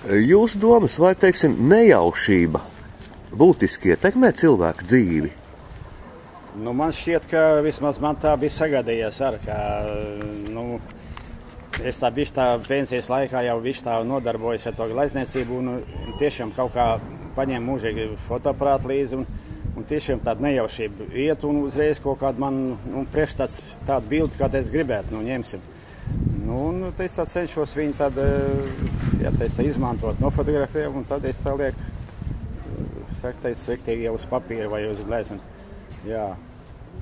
Jūsu domas vai, teiksim, nejaušība būtiski ietekmē cilvēku dzīvi? Nu, man šķiet, ka vismaz man tā bija sagaidījies ar, ka, es tā bišķi tā pensijas laikā jau bišķi tā nodarbojos ar to glezniecību un tiešām kaut kā paņēmu mūžīgi fotoaparātu līdzi un tiešām tāda nejaušība iet un uzreiz kaut kādu man, priekš tādu bildi, kādu es gribētu, ņemsim. Un es tā cenšos viņu tad, izmantot, nofotografēju un tad es tā lieku, rektīgi jau uz papīra vai uz glezna. Jā.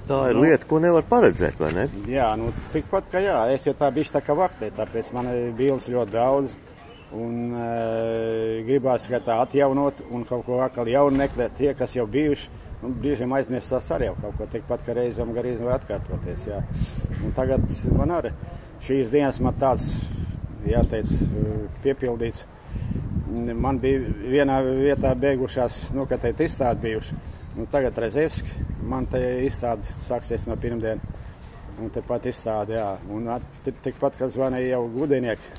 Tā ir lieta, ko nevar paredzēt, vai ne? Jā, tikpat, ka jā, es jau tā bišķi tā kā vaktē, tāpēc man ir bildes ļoti daudz un gribās tā atjaunot un kaut ko atkal jaunu meklēt tie, kas jau bijuši. Brīžiem aizmirsās arī jau kaut ko tikpat, ka reizēm garīzm var atkārtoties, jā. Un tagad man arī šīs dienas man tāds, jāteic, piepildīts. Man bija vienā vietā beigušās, ka te izstādi bijuši. Tagad Rezevski, man te izstāde sāksies no pirmdien. Un tepat izstāde, jā. Un tikpat, kad zvanīja jau Gudinieki,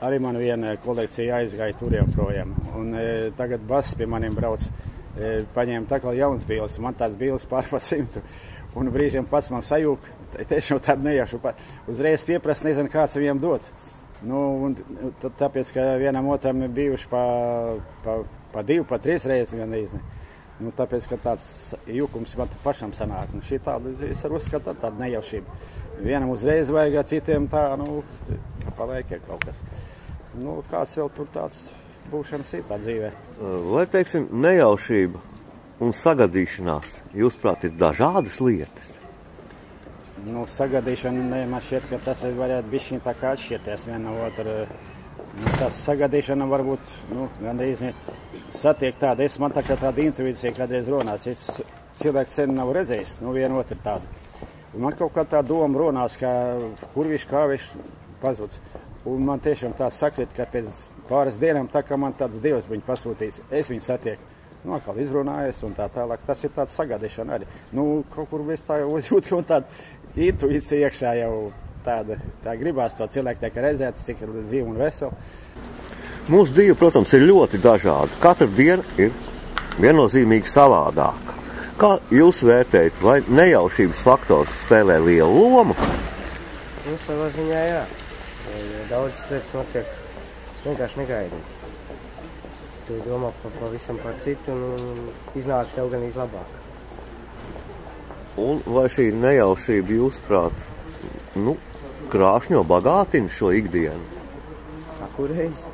arī man viena kolekcija aizgāja tur jau projām. Un tagad Bass pie maniem brauc, paņēma tā kā jauns bildes. Man tāds bildes pār pa 100. Un brīžiem pats man sajūk, tiešām tādu nejaušu. Uzreiz pieprast, nezinu, kāds viņiem dot. Tāpēc, ka vienam otram bijuši pa 2, pa 3 reizes gan īzni. Tāpēc, ka tāds jūkums man pašam sanāk. Šī tāda, es arī uzskatu, tāda nejaušība. Vienam uzreiz vajag, citiem tā, paliek kaut kas. Kāds vēl tur tāds būšanas ir tā dzīvē. Vai, teiksim, nejaušība un sagadīšanās, jūsuprāt, ir dažādas lietas? Sagadīšana, man šķiet, ka tas varētu bišķiņ tā kā atšķirties viena no otra. Tas sagadīšana varbūt, gandrīz satiek tāda, man tā kā tāda intuīcija kādreiz runās. Cilvēks sen nav redzējis, viena otra tāda. Man kaut kā tā doma runās, ka kur viņš, kā viņš pazuds. Un man tiešām tā sakrit, ka pēc pāris dienām tā kā man tāds dievs viņu pasūtījis, es viņu satieku. Atkal izrunājies un tā tālāk. Tas ir tāds sagadīšana arī. Kaut kur es tā jau uzjūtu un tāda intuīcija iekšā jau tā gribās to cilvēku tiek redzēt, cik ir dzīve un vesela. Mūsu dzīve, protams, ir ļoti dažāda. Katra diena ir viennozīmīgi savādāka. Kā jūs vērtējat, vai nejaušības faktors spēlē lielu lomu? Savā ziņā jā. Daudzas lietas notiek vienkārši negaidīt. Tu domā pavisam par citu un iznāk tev gan izlabāk. Un vai šī nejaušība jūsuprāt, krāšņo bagātina šo ikdienu? Kurreiz?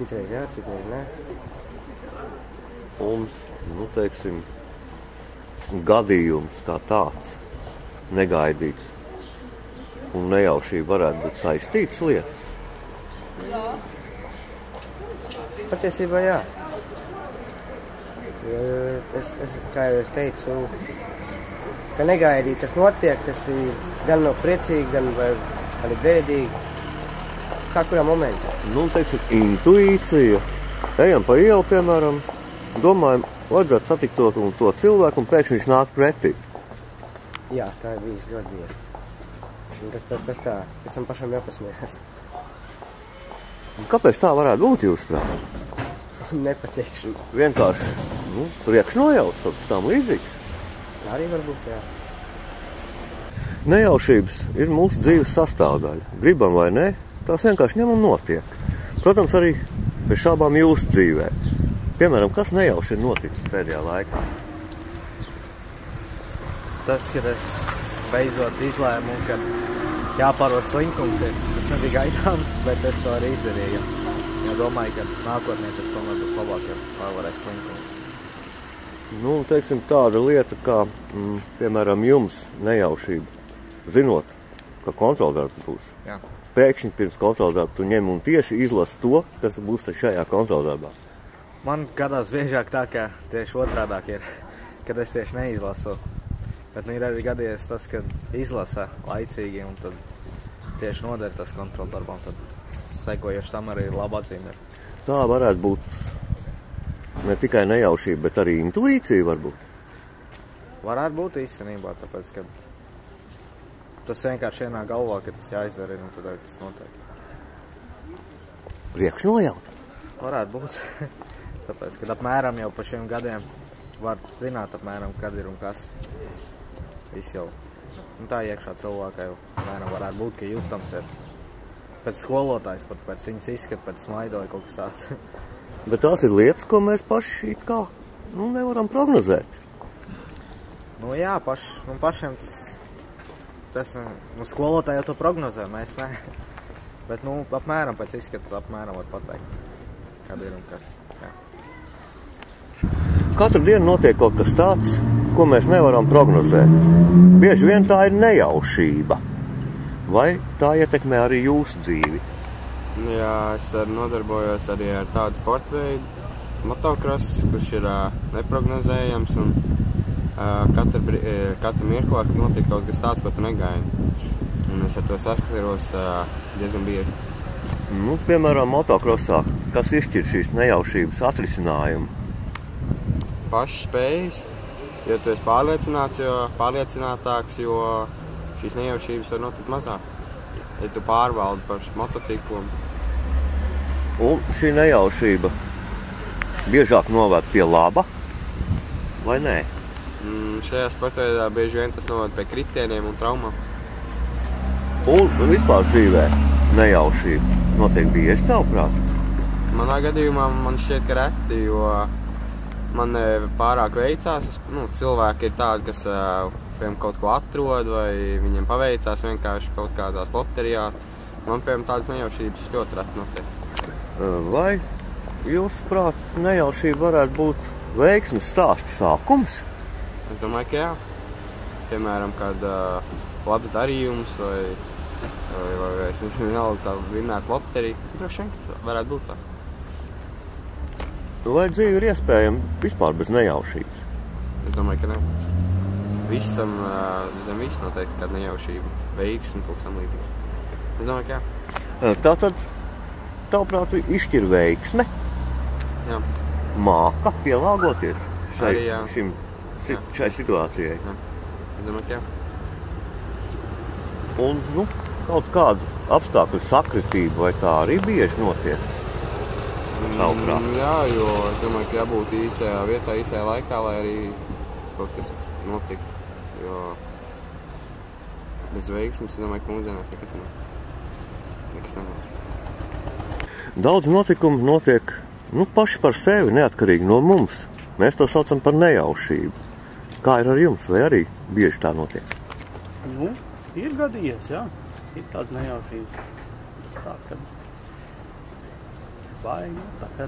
Citreiz jā, citreiz nē. Un, teiksim, gadījums kā tāds, negaidīts un nejaušība varētu būt saistītas lietas? Patiesībā jā. Kā jau es teicu, ka negaidīt tas notiek, tas ir gan no priecīgi, gan arī bēdīgi. Kā kurā momentā? Teiksim, intuīcija. Ejam pa ielu, piemēram, domājam, vajadzētu satikt to cilvēku, un pēkšņi viņš nāk pretī. Jā, tā ir bijis ļoti bieži. Tas tā, esam pašam jāpasmiekas. Kāpēc tā varētu būt, jūsuprāt? Nepateikšu. Vienkārši, priekšnojaut, kaut kas tam līdzīgs. Arī varbūt, jā. Nejaušības ir mūsu dzīves sastāvdaļa. Gribam vai ne, tās vienkārši ņem un notiek. Protams, arī bez šābām jūsu dzīvē. Piemēram, kas nejauši ir noticis pēdējā laikā? Tas, kad es beidzot izlēmu, ka jāpārvar slinkums ir, tas nebija gaidāms, bet es to arī izdarīju. Jo domāju, ka nākotnē tas tomēr būs labāk, ja pārvarēs slinkumu. Teiksim, tāda lieta, kā, piemēram, jums nejaušība, zinot, ka kontroldarbs būs. Jā. Pēkšņi pirms kontroldarba tu ņem un tieši izlasi to, kas būs šajā kontroldarbā. Man gadās biežāk tā, ka tieši otrādāk ir, kad es tieši neizlasu. Bet ir arī gadījies tas, ka izlasa laicīgi un tad tieši noder tas kontroldarbam, tad sekojoši tam arī laba atzīme ir. Tā varētu būt ne tikai nejaušība, bet arī intuīcija varbūt. Varētu būt īstenībā, tāpēc, ka tas vienkārši ienāk galvā, ka tas jāizdara, un tad arī tas notiek. Priekšnojaut? Varētu būt. Tāpēc, kad apmēram jau pa šiem gadiem var zināt apmēram, kad ir un kas. Viss jau. Un tā iekšā cilvēkā jau apmēram varētu būt, ka jūtams ir. Pēc skolotājs, pat pēc viņas izskata, pēc smaidoja kaut kas tāds. Bet tās ir lietas, ko mēs paši it kā nevaram prognozēt. Nu jā, pašiem tas skolotāji jau to prognozē, mēs ne. Bet, apmēram pēc izskata apmēram var pateikt, kad ir un kas. Jā. Katru dienu notiek kaut kas tāds, ko mēs nevaram prognozēt. Bieži vien tā ir nejaušība. Vai tā ietekmē arī jūsu dzīvi? Jā, es nodarbojos arī ar tādu sporta veidu, motocross, kurš ir neprognozējams un katru mirkli var notiek kaut kas tāds, ko tu negaidi. Un es ar to saskaros diezgan bieži. Piemēram, motocrossā, kas izšķir šīs nejaušības atrisinājumu? Pašas spējas, jo tu esi pārliecinātāks, jo šīs nejaušības var notikt mazāk, ja tu pārvaldi par motociklu. Un šī nejaušība biežāk novērt pie laba, vai nē? Šajā sportveidā bieži vien tas novērt pie kritieniem un traumām. Un vispār dzīvē nejaušība notiek bieži, tavuprāt? Manā gadījumā man šķiet, ka reti, jo man pārāk veicās. Cilvēki ir tādi, kas kaut ko atrod vai viņiem paveicās vienkārši kaut kādās loterijās. Man, tādas nejaušības ļoti reti notiek. Vai jūsuprāt, nejaušība varētu būt veiksmes stāsta sākums? Es domāju, ka jā. Piemēram, kad labs darījums vai es nezinu, tā vinnēt loteriju. Droši vien, ka varētu būt tā. Vai dzīve ir iespējama vispār bez nejaušības? Es domāju, ka ne. Visam, zem viss noteikti kāda nejaušība, veiksmi, kaut kas tam līdzīgs. Es domāju, ka jā. Tātad, tavuprāt, izšķir veiksme? Jā. Māka pielāgoties šai situācijai? Jā. Es domāju, ka jā. Un, kaut kādu apstākļu sakritību vai tā arī bieži notiek? Jā, jo es domāju, ka jābūt īstajā vietā, īstajā laikā, lai arī kaut kas notiktu. Jo bez veiksmes, es domāju, ka mūsdienās nekas nenotiek. Daudz notikumu notiek paši par sevi, neatkarīgi no mums. Mēs to saucam par nejaušību. Kā ir ar jums, vai arī bieži tā notiek? Ir gadījies, jā. Ir kāds nejaušības. Tā, ka tā kā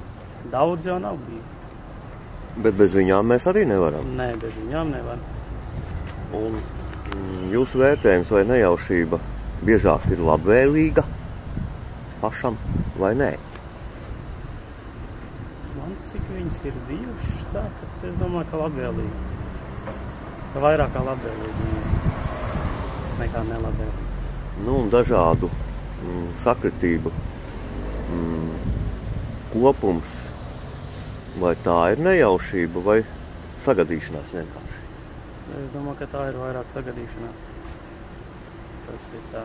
daudz jau nav bijis. Bet bez viņām mēs arī nevaram? Nē, bez viņām nevaram. Un jūsu vērtējums vai nejaušība biežāk ir labvēlīga pašam vai nē? Man cik viņas ir bijušas tā, ka es domāju, ka labvēlīgi. Ka vairāk kā labvēlīgi nekā nelabvēlīgi. Un dažādu sakritību kopums, vai tā ir nejaušība vai sagadīšanās vienkārši? Es domāju, ka tā ir vairāk sagadīšanās. Tas ir tā.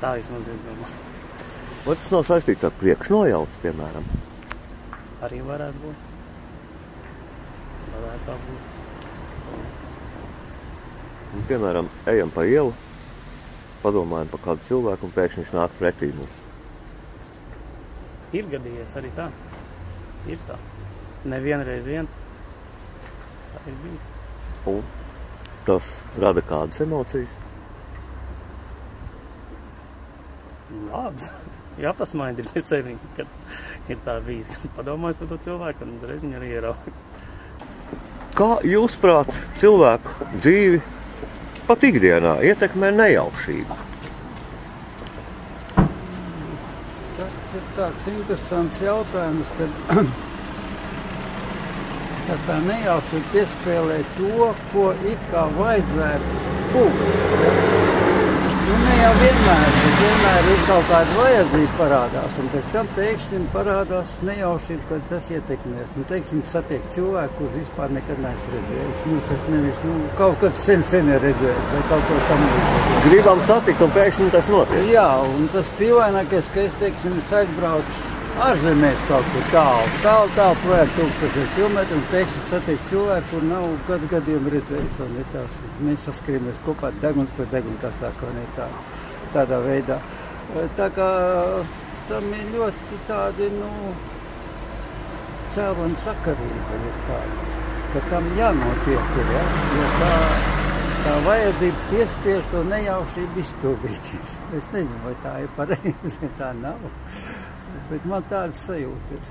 Tā vismaz es domāju. Vai tas nav saistīts ar priekšnojautu, piemēram? Arī varētu būt. Varētu tā būt. Un, piemēram, ejam pa ielu, padomājam par kādu cilvēku un pēkšņi viņš nāk pretī mums. Ir gadījies arī tā. Ir tā. Nevienreiz vien. Tā ir bijis. Un tas rada kādas emocijas? Labs. Jāpasmaida ir pēc sevi, kad ir tā bijis. Padomājis par to cilvēku un uzreiz viņu arī ieraugt. Kā jūsuprāt cilvēku dzīvi pat ikdienā ietekmē nejaušība? Tas ir tāds interesants jautājums, kad tā nejaušība piespēlē to, ko it kā vajadzētu būt. Nu, ne jau vienmēr, bet vienmēr ir kaut kāda vajadzība parādās, un pēc tam pēkšņi parādās nejaušība, kad tas ietekmēs. Nu, teiksim, satiek cilvēku, kurš vispār nekad neesmu redzējis. Nu, tas nevis, kaut kad sen ir redzējis, vai kaut ko tam līdzīgi. Gribam satikt, un pēkšņi tas notiek. Jā, un tas pīvainākais, ka es, teiksim, aizbraucu ārzemēs kaut kur tālu projām 1000 kilometru, un pēkšņi satiek cilvēku, kur nav gadiem redzējis, un tās, mēs saskaramies kopā deguns pēc deguna, kā saka, un tādā veidā. Tā kā tam ir ļoti tādi, cēloni sakarība ir tāda, ka tam jānotiek, ja? Jo tā vajadzība piespiež to nejaušību izpildīties. Es nezinu, vai tā ir pareizi, vai tā nav. Bet man tāda sajūta ir.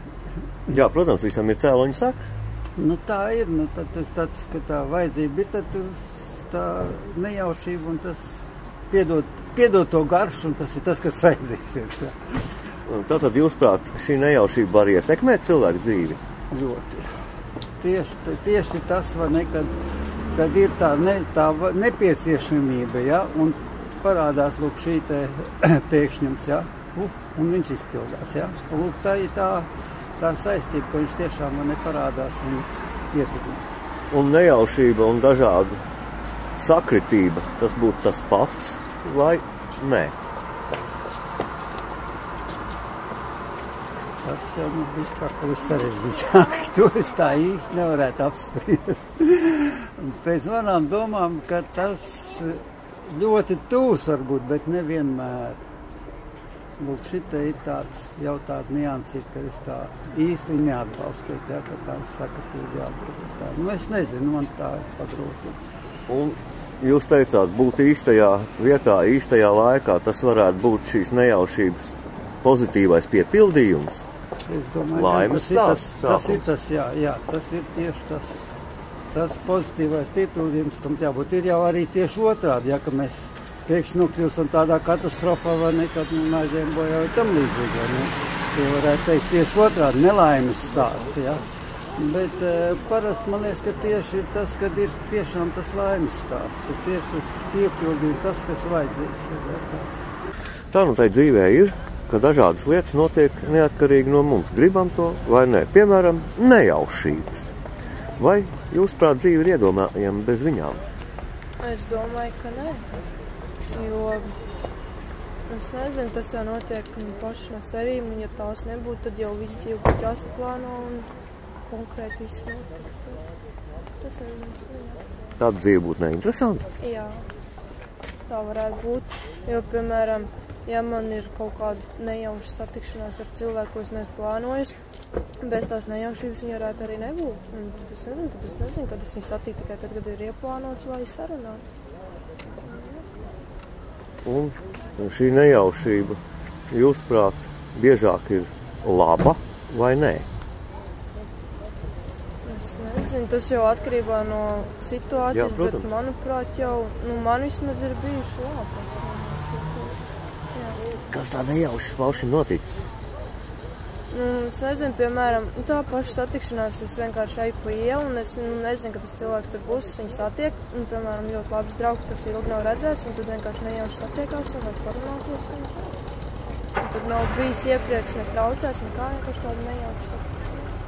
Jā, protams, visam ir cēloņu sakas. Nu, tā ir. Nu, tad, kad tā vajadzība ir, tad tā nejaušība un tas piedod to garšu, un tas ir tas, kas vajadzīgs ir. Tātad, jūsuprāt, šī nejaušība var ietekmēt cilvēku dzīvi? Ļoti. Tieši tas, vai ne, kad ir tā nepieciešamība, ja, un parādās, lūk, šī te pēkšņums, ja, un viņš izpildās, ja. Lūk, tā ir tā saistība, ka viņš tiešām man neparādās un ietekmē. Un nejaušība un dažāda sakritība, tas būtu tas pats, vai nē? Tas jau bija kā kaut sarežģītāk. To es tā īsti nevarētu apspriest. Pēc manām domām, ka tas ļoti tūs varbūt, bet nevienmēr. Lūk, šita ir jau tāda niansīta, ka es tā īsti neatbalstu, ja, ka tāda sakatība jābūt. Tā. Nu, es nezinu, man tā ir pagrūti. Un jūs teicāt, būt īstajā vietā, īstajā laikā, tas varētu būt šīs nejaušības pozitīvais piepildījums? Es domāju, laimes stāsts. Tas ir tas, jā, tas ir tieši tas pozitīvais piepildījums, kam jābūt. Ir jau arī tieši otrādi, ja, ka mēs pēkšņi nokļūstam tādā katastrofā, vai nekad aizējām bojā vai tam līdzīgi. Ja varētu teikt tieši otrādi, nelaimes stāsti. Ja? Bet parasti man liekas, ka tieši ir tas, kad ir tiešām tas laimes stāsts. Ir tieši tas piepildījums, tas, kas vajadzīgs. Tā tai dzīvē ir, ka dažādas lietas notiek neatkarīgi no mums. Gribam to vai nē. Piemēram, nejaušības. Vai jūsuprāt dzīve ir iedomājama bez viņām? Es domāju, ka nē. Jo, es nezinu, tas jau notiek paši no sevīm, un ja tās nebūtu, tad jau viss dzīve būtu jāsaplāno un konkrēti viss notiek. Tas nezinu. Tāda dzīve būtu neinteresanta? Jā, tā varētu būt, jo, piemēram, ja man ir kaut kāda nejauša satikšanās ar cilvēku, ko es neesmu plānojis, bez tās nejaušības viņa varētu arī nebūt. Tad es nezinu, kad es viņu satiku tikai tad, kad ir ieplānots vai sarunāts. Un šī nejaušība, jūsuprāt, biežāk ir laba vai nē? Es nezinu, tas jau atkarībā no situācijas, jā, bet manuprāt jau, man vismaz ir bijuši labas. Kas tā nejauši pauši noticis? Es nezinu, piemēram, tā paša satikšanās, es vienkārši eju pa ielu, un es nezinu, ka tas cilvēks tur būs, es viņu satiek, un, piemēram, ļoti labs draugs, kas ilgi nav redzēts, un tad vienkārši nejauši satiekās un var parunāties. Un tad nav bijis iepriekš netraucēs, nekā vienkārši tāda nejauši satikšanās.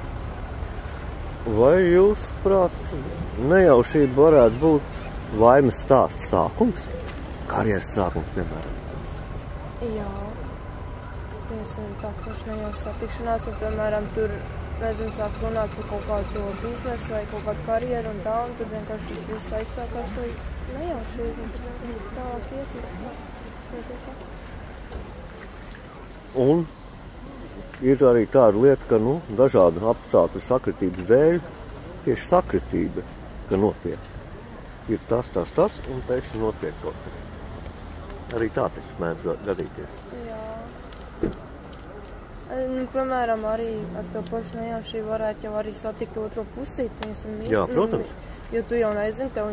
Vai jūs, prāt, nejaušība varētu būt laimes stāsta sākums? Karjeras sākums, piemēram? Jā. Tā paša nejauša satikšanās, un, piemēram, tur, nezinu, sāk runāt par kaut kādu to biznesu vai kaut kādu karjeru un tā, un tad vienkārši tas viss aizsākās līdz nejaušies, un tad vienkārši tālāk ietīs. Un ir arī tāda lieta, ka, dažādu apstākļu sakritības dēļ, tieši sakritība, ka notiek. Ir tas, un pēkšņi notiek kaut kas. Arī tā tas mēdz gadīties. Jā. Piemēram, arī ar to pašu nejaušību varētu jau arī satikt otro pusīti. Jā, protams. Jo tu jau nezini, tev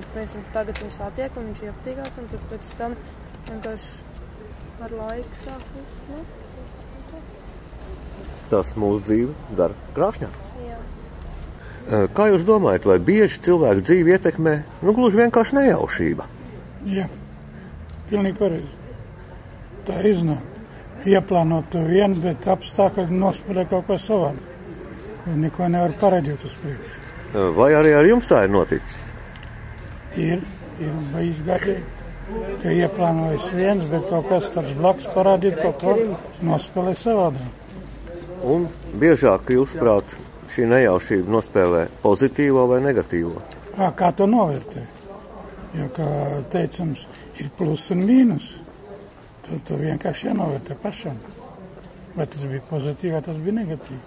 tagad viņi satiek un viņš iepatīkās, un tad pēc tam vienkārši ar laiku sāk viss notikt. Tas mūsu dzīvi dara krāšņāk. Jā. Kā jūs domājat, vai bieži cilvēku dzīvi ietekmē, gluži vienkārši nejaušība? Jā, pilnīgi pareizi. Tā iznāk. Ieplānot to vienu, bet apstākļi nospēlē kaut ko savādu. Neko nevar pareģot uz priekšu. Vai arī ar jums tā ir noticis? Ir bijis gadiem, ka ieplānojas viens, bet kaut kas tāds blakus parādīt, kaut ko nospēlē savādāk. Un biežāk, jūsuprāt, šī nejaušība nospēlē pozitīvo vai negatīvo? Kā to novērtē? Jo, kā teicams, ir plus un mīnus. To vienkārši jānovērtē pašam. Vai tas bija pozitīvi, vai tas bija negatīvi.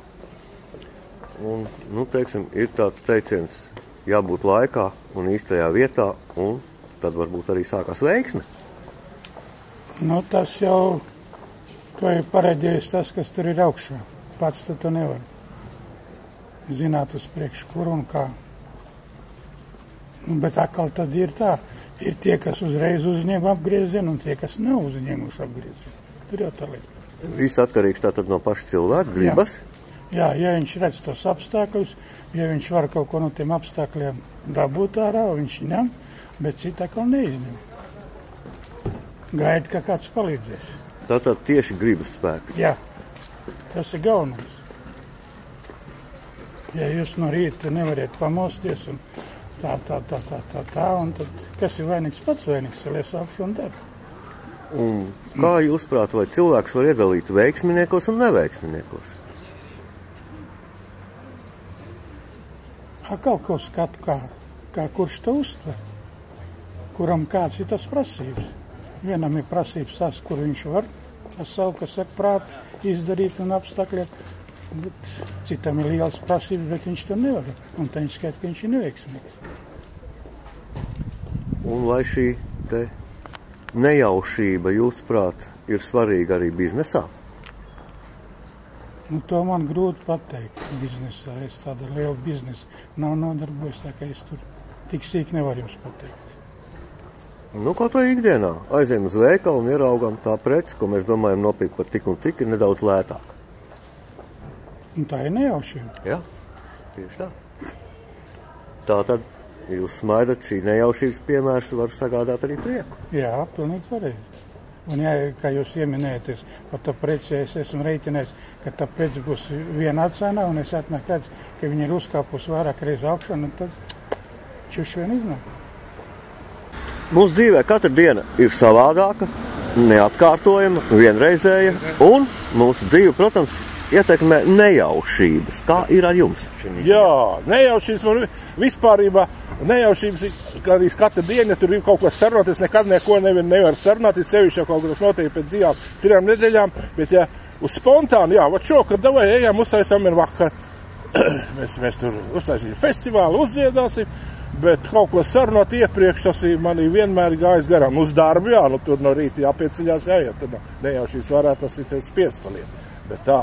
Un, teiksim, ir tāds teiciens, jābūt laikā un īstajā vietā, un tad varbūt arī sākās veiksme. Tas jau, to ir pareģējis tas, kas tur ir augšā. Pats to nevar zināt uz priekšu, kur un kā. Bet atkal tad ir tā. Ir tie, kas uzreiz uzņem apgriezienu, un tie, kas nav uzņēmuši apgriezienu. Tur jau tā lieta. Viss atkarīgs tātad no paša cilvēka gribas? Jā, ja viņš redz tos apstākļus, ja viņš var kaut ko no tiem apstākļiem dabūt ārā, viņš ņem, bet cita atkal neizņem. Gaida, ka kāds palīdzēs. Tātad tieši gribas spēki? Jā, tas ir galvenais. Ja jūs no rīta nevariet pamosties un tā, un tad kas ir vainīgs? Pats vainīgs, lies augšu un dara. Un kā jūs prāt, vai cilvēks var iedalīt veiksminiekos un neveiksminiekos? Kaut ko skatu, kā kurš to uztver, kuram kāds ir tas prasības. Vienam ir prasības tas, kur viņš var ar savu, kas saka, prātu izdarīt un apstākļot, bet citam ir liels prasības, bet viņš to nevar. Un tā viņš skait, ka viņš ir neveiksmīgs. Un vai šī te nejaušība, jūsuprāt, ir svarīga arī biznesā? To man grūti pateikt biznesā. Es tāda liela biznesa nav nodarbojis, tā ka es tur tik sīk nevaru jums pateikt. Kaut vai ikdienā aizējam uz veikalu un ieraugam tā preci, ko mēs domājam nopirkt par tik un tik, ir nedaudz lētāk. Tā ir nejaušība. Jā, tieši tā. Tātad jūs smaidat, šī nejaušības piemērs var sagādāt arī prieku. Jā, pilnīgi pareizi. Un jā, kā jūs ieminējaties par tā preci, es esmu reiķinājis, ka tā preci būs viena atcenā, un es atnāk redzu, ka viņa ir uzkāpus vairāk reiz augšā, un tad čuši vien iznāk. Mūsu dzīvē katra diena ir savādāka, neatkārtojama, vienreizēja, un mūsu dzīve, protams, ietekmē nejaušības. Kā ir ar jums? Jā, nejaušības man vispārībā. Nejaušības, kā arī katra diena, ja tur ir kaut ko sarunāties, nekad neko nevar sarunāties, sevišķi jau kaut kas notiek pēc 2-3 nedēļām, bet ja uz spontāni, šokad, davai, ejam, uztaisām vien vakar. mēs tur uztaisīsim festivālu, uzdziedāsim, bet kaut ko sarunāt iepriekš, tas manī vienmēr gājis garām. Uz darbu, tur no rīta jāpieceļās, jāiet, tad nejaušības varētu tas ir spiestaliet. Bet tā,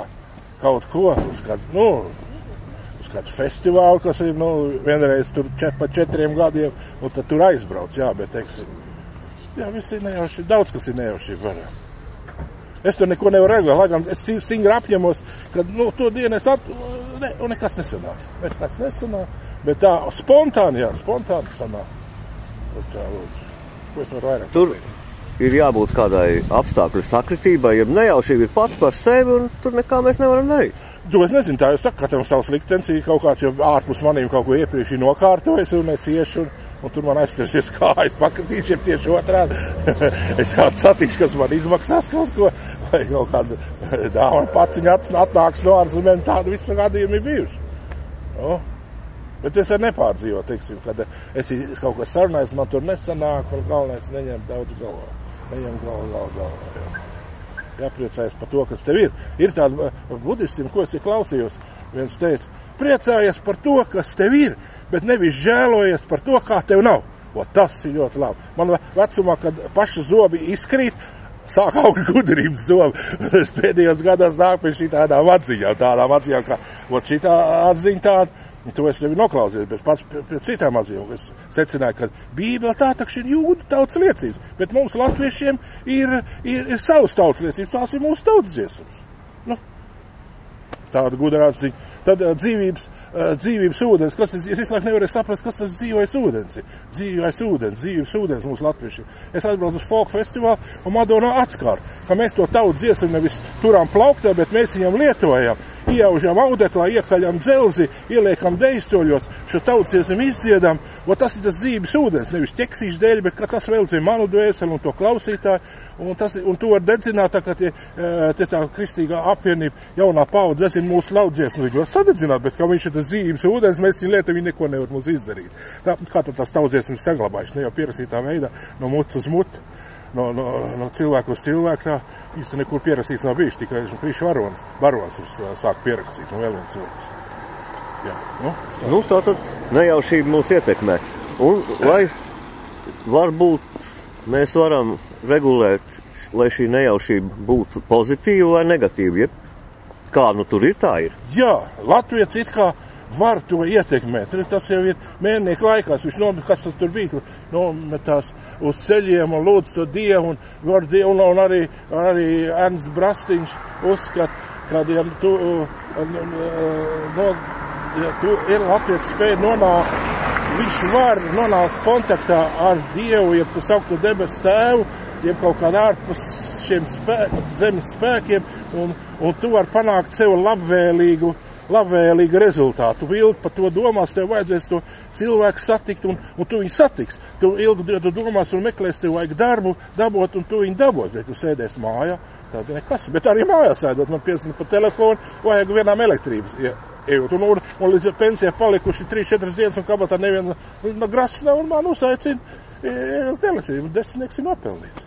kaut ko, uz kādu festivālu, kas ir, vienreiz tur pa 4 gadiem, tad tur aizbrauc, bet, teiksim, viss ir nejaušība, daudz kas ir nejaušība varā. Es tur neko nevaru regulēt, lai gan es stingri apņemos, ka, to dienu un nekas nesanāk. Nekas nesanāk, bet tā, spontāni sanāk. Tā, ko es varu vairāk? Tur ir jābūt kādai apstākļu sakritībai, ja nejaušība ir pati par sevi, un tur nekā mēs nevaram darīt. Es nezinu, tā es saku, katram savs liktenis, kaut kāds jau ārpus manīm kaut ko iepriekš ir nokārtojis, un es iešu, un tur man aizstarsies kājas pakatīšiem tieši otrādi. Es kādu satīšu, kas man izmaksās kaut ko, vai kaut kāda dāvana paciņa atnāks no ārzemēm, tādu visu gadījumu ir bijuši. Bet es arī nepārdzīvoju, teiksim, kad es kaut ko sarunāju, man tur nesanāk, un galvenais neņem daudz galvā. Neņem galvā. Jāpriecājas par to, kas tev ir. Ir tādi budistiem, ko es klausījos, viens teica, priecājies par to, kas tev ir, bet nevis žēlojies par to, kā tev nav. Tas ir ļoti labi. Man vecumā, kad paši zobi izkrīt, sāk augt gudrības zobi. Es pēdējos gados nāk pie šī tādām atziņām, kā šitā atziņa tāda. To es nevi noklausies, bet pats pēc citām atzīmēm. Es secināju, ka Bībele tā takši ir jūdu tautas liecības, bet mums latviešiem ir savas tautas liecības, tās ir mūsu tautas dziesmas. Tāda gudra atziņa. Tad dzīvības ūdens, kas es visu laiku nevarēju saprast, kas tas dzīvais ūdens ir. Dzīvības ūdens mūsu latviešiem. Es aizbraucu uz folk festivālu un Madona atskāra, ka mēs to tautu dziesmu nevis turām plauktā, bet mēs viņam lietojam. Iejaužam audeklā, iekaļam dzelzi, ieliekam dejstoļos, šo tautsdziesmu izdziedam, un tas ir tas dzīves ūdens, nevis ķeksīšu dēļ, bet ka tas vēl dzina manu dvēseli un to klausītāju, un to var dedzināt, tā kā tie tā kristīgā apvienība, jaunā paudze dedzina mūsu laudziesmu, viņi var sadedzināt, bet kā viņš ir tas dzīves ūdens, mēs viņu lietam, viņi neko nevar mums izdarīt. Tā, kā tad tas tautsdziesmas saglabājuši, ne jau pierasītā veidā, no mutu uz mutu. No cilvēku uz cilvēku tā īsti nekur pierasīts nav bijuši, tikai Kriša Varons tur sāk pierakstīt, un vēl viens cilvēks. Jā, nu, tātad nejaušība mūs ietekmē. Un lai varbūt mēs varam regulēt, lai šī nejaušība būtu pozitīva vai negatīva, ja kā nu tur ir, tā ir. Jā, Latvijas it kā var to ietekmēt. Tas jau ir mēnešu laikās. Viņš kas tas tur bija, nometās uz ceļiem un lūdz to Dievu, un arī Ernsts Brastiņš uzskata, kad ja tu ir Latvijas spēja nonākt, viņš var nonākt kontaktā ar Dievu, ja tu sauktu debesu tēvu, ja kaut kādā ārpus šiem zemes spēkiem, un tu var panākt sev labvēlīgu rezultātu. Tu ilgi par to domās, tev vajadzēs to cilvēku satikt, un tu viņu satiks. Tu ilgi domās un meklēs, tev vajag darbu dabot, un tu viņu dabot, bet tu sēdēs mājā. Tāda nekas. Bet arī mājā sēdot, man piesana pa telefonu, vajag vienām elektrības ejot. Un līdz pensijai palikuši 3-4 dienas, un kabatā neviena grasas nav, un man uzaicina elektrību. Desmitnieks ir nopelnīts.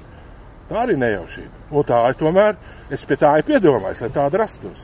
Tā arī nejaušība. Un tā ir tomēr, es pie tā ir piedomājis, lai tāda rastos.